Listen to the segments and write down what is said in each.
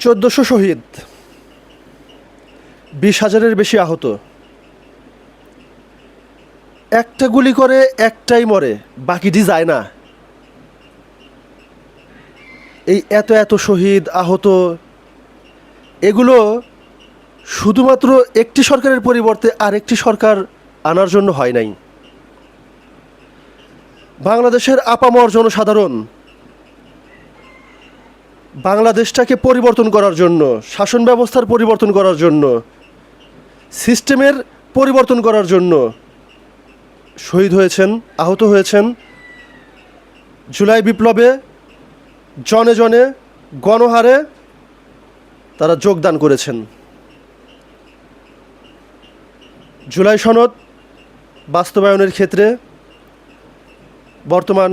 1400 শহীদ, 20,000-এর বেশি আহত। একটা গুলি করে একটাই মরে, বাকিটি যায় না। এই এত এত শহীদ আহত, এগুলো শুধুমাত্র একটি সরকারের পরিবর্তে আরেকটি সরকার আনার জন্য হয় নাই। বাংলাদেশের আপামর জনসাধারণ বাংলাদেশটাকে পরিবর্তন করার জন্য, শাসন ব্যবস্থার পরিবর্তন করার জন্য, সিস্টেমের পরিবর্তন করার জন্য শহীদ হয়েছেন, আহত হয়েছেন। জুলাই বিপ্লবে জনে জনে গণহারে তারা যোগদান করেছেন। জুলাই সনদ বাস্তবায়নের ক্ষেত্রে বর্তমান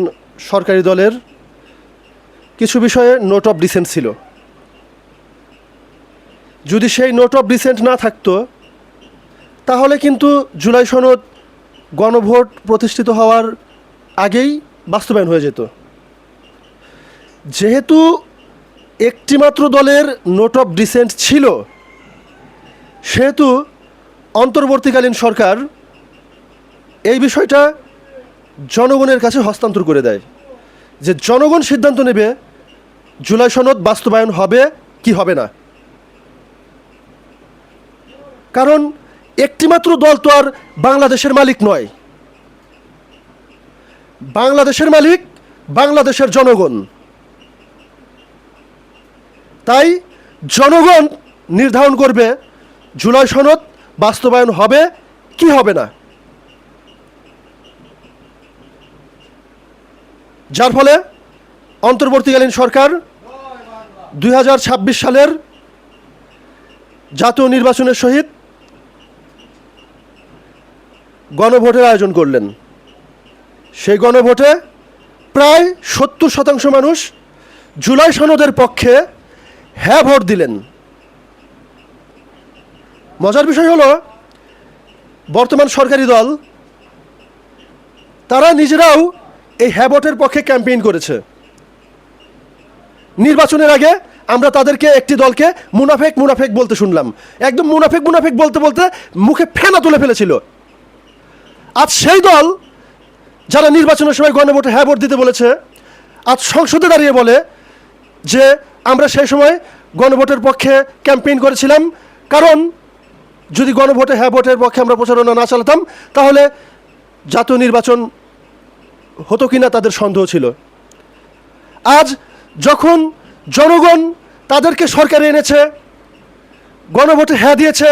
সরকারি দলের কিছু বিষয়ে নোট অফ ডিসেন্ট ছিল। যদি সেই নোট অফ ডিসেন্ট না থাকতো, তাহলে কিন্তু জুলাই সনদ গণভোট প্রতিষ্ঠিত হওয়ার আগেই বাস্তবায়ন হয়ে যেত। যেহেতু একটিমাত্র দলের নোট অফ ডিসেন্ট ছিল, সেহেতু অন্তর্বর্তীকালীন সরকার এই বিষয়টা জনগণের কাছে হস্তান্তর করে দেয়, যে জনগণ সিদ্ধান্ত নেবে জুলাই সনদ বাস্তবায়ন হবে কি হবে না। কারণ একটিমাত্র দল তো আর বাংলাদেশের মালিক নয়। বাংলাদেশের মালিক বাংলাদেশের জনগণ। তাই জনগণ নির্ধারণ করবে জুলাই সনদ বাস্তবায়ন হবে কি হবে না। যার ফলে অন্তর্বর্তীকালীন সরকার 2026 সালের জাতীয় নির্বাচনের সহিত গণভোটের আয়োজন করলেন। সেই গণভোটে প্রায় 70% মানুষ জুলাই সনদের পক্ষে হ্যাঁ ভোট দিলেন। মজার বিষয় হলো, বর্তমান সরকারি দল তারা নিজেরাও এই হ্যাঁ ভোটের পক্ষে ক্যাম্পেইন করেছে। নির্বাচনের আগে আমরা তাদেরকে, একটি দলকে মুনাফেক মুনাফেক বলতে শুনলাম। একদম মুনাফেক মুনাফেক বলতে বলতে মুখে ফেনা তুলে ফেলেছিল। আজ সেই দল যারা নির্বাচনের সময় গণভোটে হ্যাঁ ভোট দিতে বলেছে, আজ সংসদে দাঁড়িয়ে বলে যে আমরা সেই সময় গণভোটের পক্ষে ক্যাম্পেইন করেছিলাম, কারণ যদি গণভোটে হ্যাঁ ভোটের পক্ষে আমরা প্রচারণা না চালাতাম, তাহলে জাতীয় নির্বাচন হতো কিনা তাদের সন্দেহ ছিল। আজ যখন জনগণ তাদেরকে সরকারে এনেছে, গণভোটে হ্যাঁ দিয়েছে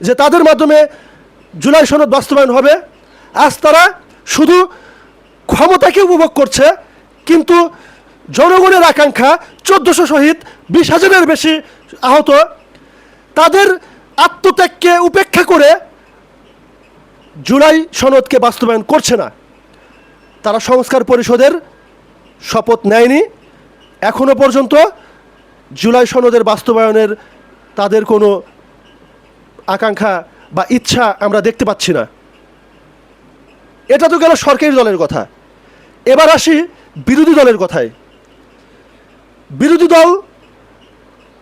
যে তাদের মাধ্যমে জুলাই সনদ বাস্তবায়ন হবে, আজ তারা শুধু ক্ষমতাকে উপভোগ করছে, কিন্তু জনগণের আকাঙ্ক্ষা 1400 শহীদ, 20,000-এর বেশি আহত, তাদের আত্মত্যাগকে উপেক্ষা করে জুলাই সনদকে বাস্তবায়ন করছে না। তারা সংস্কার পরিষদের শপথ নেয়নি। এখনো পর্যন্ত জুলাই সনদের বাস্তবায়নের তাদের কোনো আকাঙ্ক্ষা বা ইচ্ছা আমরা দেখতে পাচ্ছি না। এটা তো গেল সরকারি দলের কথা। এবার আসি বিরোধী দলের কথায়। বিরোধী দল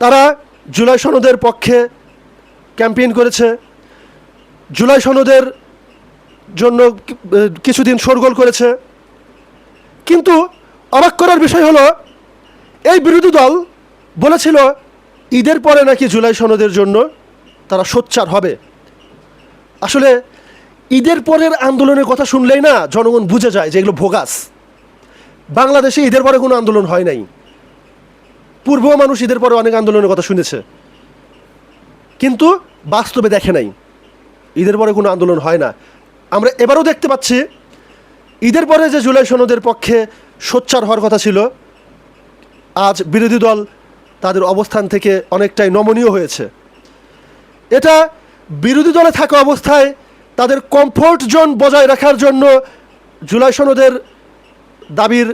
তারা জুলাই সনদের পক্ষে ক্যাম্পেইন করেছে, জুলাই সনদের জন্য কিছুদিন শোরগোল করেছে। কিন্তু অবাক করার বিষয় হলো, এই বিরোধী দল বলেছিল ঈদের পরে নাকি জুলাই সনদের জন্য তারা সোচ্চার হবে। আসলে ঈদের পরের আন্দোলনের কথা শুনলেই না জনগণ বুঝে যায় যে এগুলো ভোগাস। বাংলাদেশে ঈদের পরে কোনো আন্দোলন হয় নাই। পূর্বেও মানুষ ঈদের পরে অনেক আন্দোলনের কথা শুনেছে, কিন্তু বাস্তবে দেখে নাই ঈদের পরে কোনো আন্দোলন হয় না। আমরা এবারও দেখতে পাচ্ছি ঈদের পরে যে জুলাই সনদের পক্ষে সোচ্চার হওয়ার কথা ছিল, আজ বিরোধী দল তাদের অবস্থান থেকে অনেকটাই নমনীয় হয়েছে। এটা বিরোধী দলে থাকা অবস্থায় তাদের কমফোর্ট জোন বজায় রাখার জন্য জুলাই সনদের দাবির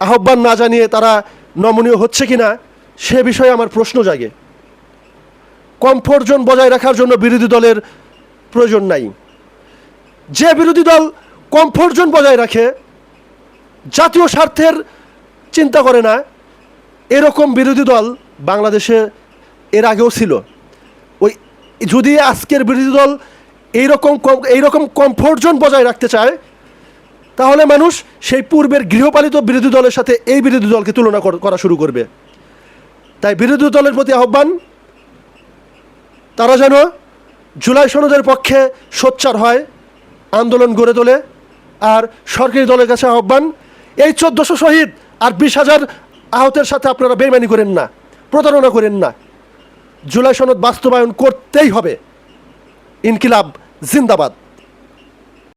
আহ্বান না জানিয়ে তারা নমনীয় হচ্ছে কিনা সে বিষয়ে আমার প্রশ্ন জাগে। কমফোর্ট জোন বজায় রাখার জন্য বিরোধী দলের প্রয়োজন নাই। যে বিরোধী দল কমফোর্ট জোন বজায় রাখে, জাতীয় স্বার্থের চিন্তা করে না, এরকম বিরোধী দল বাংলাদেশে এর আগেও ছিল। ওই যদি আজকের বিরোধী দল এইরকম কমফোর্ট জোন বজায় রাখতে চায়, তাহলে মানুষ সেই পূর্বের গৃহপালিত বিরোধী দলের সাথে এই বিরোধী দলকে তুলনা করা শুরু করবে। তাই বিরোধী দলের প্রতি আহ্বান, তারা যেন জুলাই সনদের পক্ষে সোচ্চার হয়, আন্দোলন গড়ে তোলে। আর সরকারি দলের কাছে আহ্বান, এই 1400 শহীদ আর 20,000 আহতের সাথে আপনারা বেইমানি করেন না, প্রতারণা করেন না। জুলাই সনদ বাস্তবায়ন করতেই হবে। ইনকিলাব জিন্দাবাদ।